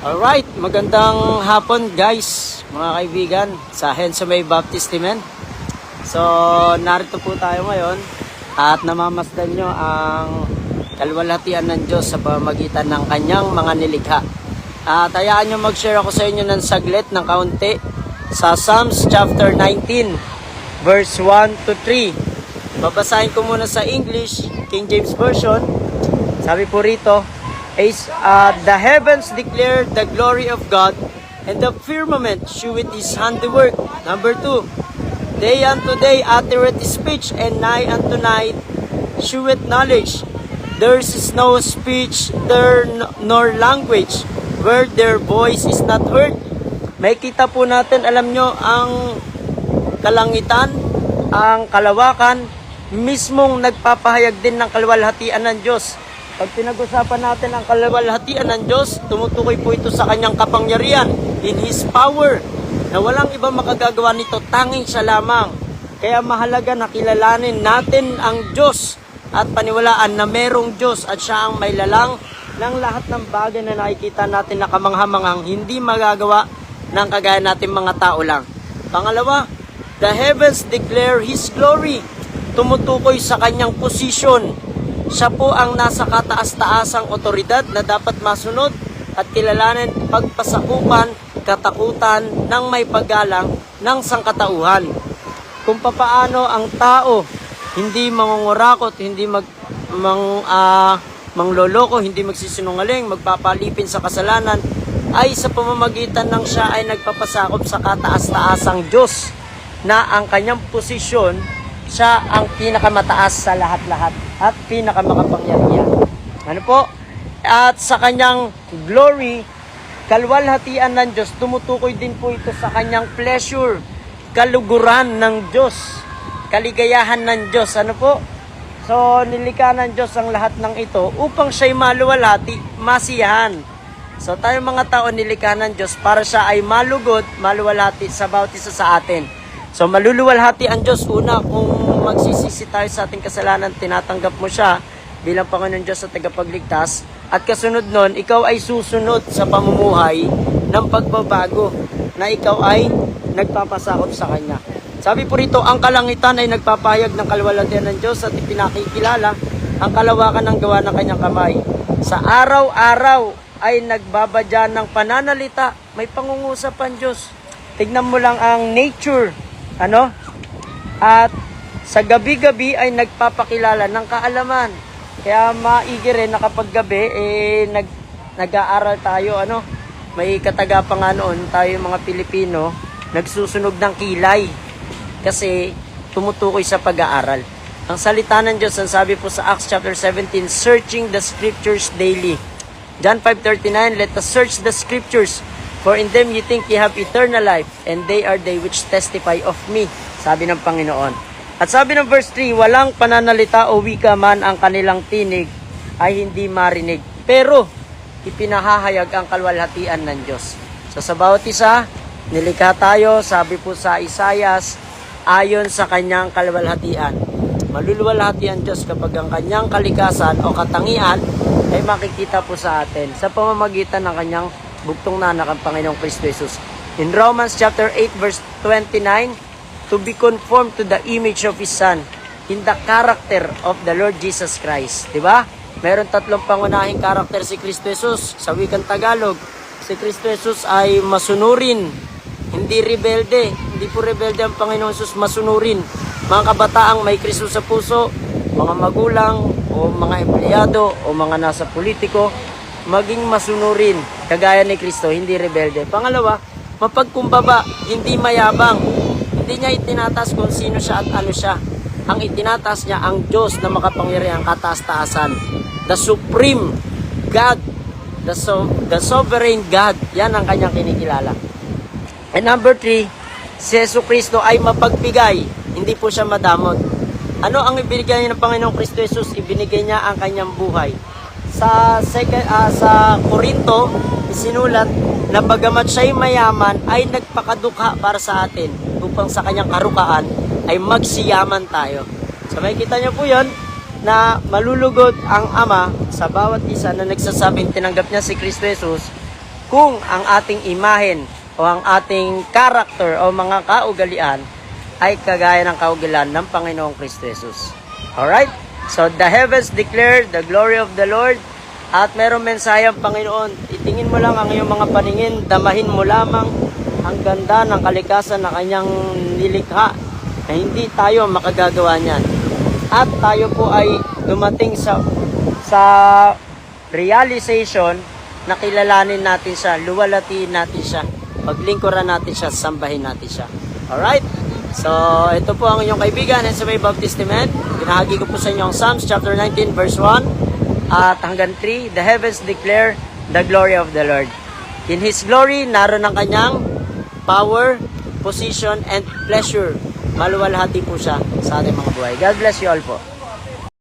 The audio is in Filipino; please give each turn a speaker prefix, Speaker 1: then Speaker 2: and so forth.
Speaker 1: Alright, magandang hapon guys, mga kaibigan sa Hensomay Baptist Amen. So, narito po tayo ngayon at namamasdan nyo ang kaluwalhatian ng Diyos sa pamamagitan ng kanyang mga nilikha. At hayaan nyo mag-share ako sa inyo ng saglit ng kaunti sa Psalms chapter 19 verse 1 to 3. Babasahin ko muna sa English, King James Version. Sabi po rito, the heavens declare the glory of God, and the firmament sheweth his handiwork. Number 2, day unto day uttereth speech, and night unto night sheweth knowledge. There is no speech there nor language where their voice is not heard. May kita po natin, alam nyo, ang kalangitan, ang kalawakan, mismong nagpapahayag din ng kaluwalhatian ng Diyos. Pag pinag-usapan natin ang kaluwalhatian ng Diyos, tumutukoy po ito sa kanyang kapangyarihan, in His power, na walang ibang makagagawa nito, tanging siya lamang. Kaya mahalaga na kilalanin natin ang Diyos at paniwalaan na merong Diyos at siya ang may lalang ng lahat ng bagay na nakikita natin na kamanghamanghang hindi magagawa ng kagaya natin mga tao lang. Pangalawa, the heavens declare His glory. Tumutukoy sa kanyang posisyon. Siya po ang nasa kataas-taasang otoridad na dapat masunod at kilalanin, pagpasakupan, katakutan ng may paggalang ng sangkatauhan. Kung papaano ang tao hindi mangungurakot, hindi mangloloko, hindi magsisinungaling, magpapalipin sa kasalanan, ay sa pamamagitan ng siya ay nagpapasakop sa kataas-taasang Diyos na ang kanyang posisyon, siya ang pinakamataas sa lahat-lahat at pinakamakapangyarihan. Ano po? At sa kanyang glory, kaluwalhatian ng Diyos, tumutukoy din po ito sa kanyang pleasure, kaluguran ng Diyos, kaligayahan ng Diyos. Ano po? So, nilikha ng Diyos ang lahat ng ito upang siya'y maluwalhati, masiyahan. So, tayo mga tao nilikha ng Diyos para siya ay malugod, maluwalhati sa bawat isa sa atin. So, maluluwalhati ang Diyos. Una, kung magsisisi tayo sa ating kasalanan, tinatanggap mo siya bilang Panginoon Diyos at tagapagligtas. At kasunod nun, ikaw ay susunod sa pamumuhay ng pagbabago na ikaw ay nagpapasakop sa Kanya. Sabi po rito, ang kalangitan ay nagpapahayag ng kaluwalhatian ng Diyos at ipinakikilala ang kalawakan ng gawa ng Kanyang kamay. Sa araw-araw ay nagbabadya ng pananalita. May pangungusap ang Diyos. Tignan mo lang ang nature. At sa gabi-gabi ay nagpapakilala ng kaalaman. Kaya maigi rin na kapag gabi nag-aaral tayo, may katagapa nga noon tayo mga Pilipino, nagsusunog ng kilay kasi tumutukoy sa pag-aaral. Ang salita ng Diyos, ang sabi po sa Acts chapter 17, searching the scriptures daily. John 5:39, let us search the scriptures, for in them you think you have eternal life, and they are they which testify of me. Sabi ng Panginoon. At sabi ng verse 3, walang pananalita o wika man ang kanilang tinig ay hindi marinig. Pero, ipinahahayag ang kaluwalhatian ng Diyos. So sa bawat isa, nilikha tayo, sabi po sa Isaias, ayon sa kanyang kaluwalhatian. Maluluwalhati ang Diyos kapag ang kanyang kalikasan o katangian ay makikita po sa atin sa pamamagitan ng kanyang bugtong na anak ang Panginoong Kristo Jesus. In Romans chapter 8 verse 29, to be conformed to the image of His Son in the character of the Lord Jesus Christ. Diba? Meron tatlong pangunahing karakter si Kristo Jesus. Sa wikang Tagalog, si Kristo Jesus ay masunurin, hindi rebelde. Hindi po rebelde ang Panginoon Jesus, masunurin. Mga kabataang may Kristo sa puso, mga magulang o mga empleyado o mga nasa politiko, maging masunurin kagaya ni Kristo, hindi rebelde. Pangalawa, mapagkumbaba, hindi mayabang. Hindi niya itinatas kung sino siya at ano siya. Ang itinatas niya ang Diyos na makapangyarihan, kataas-taasan. The supreme God, the sovereign God. Yan ang kanyang kinikilala. And number 3, si Jesucristo ay mapagbigay, hindi po siya madamot. Ano ang ibinigay ng Panginoong Kristo Jesus? Ibinigay niya ang kanyang buhay. Sa Korinto, isinulat na bagamat siya'y mayaman, ay nagpakadukha para sa atin upang sa kanyang karukaan ay magsiyaman tayo. So makikita niyo po yun na malulugod ang Ama sa bawat isa na nagsasabing tinanggap niya si Kristo Jesus kung ang ating imahen o ang ating character o mga kaugalian ay kagaya ng kaugalian ng Panginoong Kristo Jesus. Alright? So, the heavens declare the glory of the Lord. At merong mensahe ang Panginoon. Itingin mo lang ang iyong mga paningin, damahin mo lamang ang ganda ng kalikasan na kanyang nilikha na hindi tayo makagagawa niyan. At tayo po ay dumating sa realization na kilalanin natin siya, luwalatiin natin siya, paglingkuran natin siya, sambahin natin siya. Alright? So, ito po ang inyong kaibigan, Hensabay Baptist Testament. Binahagi ko po sa inyo ang Psalms chapter 19 verse 1 at hanggang 3. The heavens declare the glory of the Lord. In His glory, naroon ang kanyang power, position, and pleasure. Maluwalhati po siya sa ating mga buhay. God bless you all po.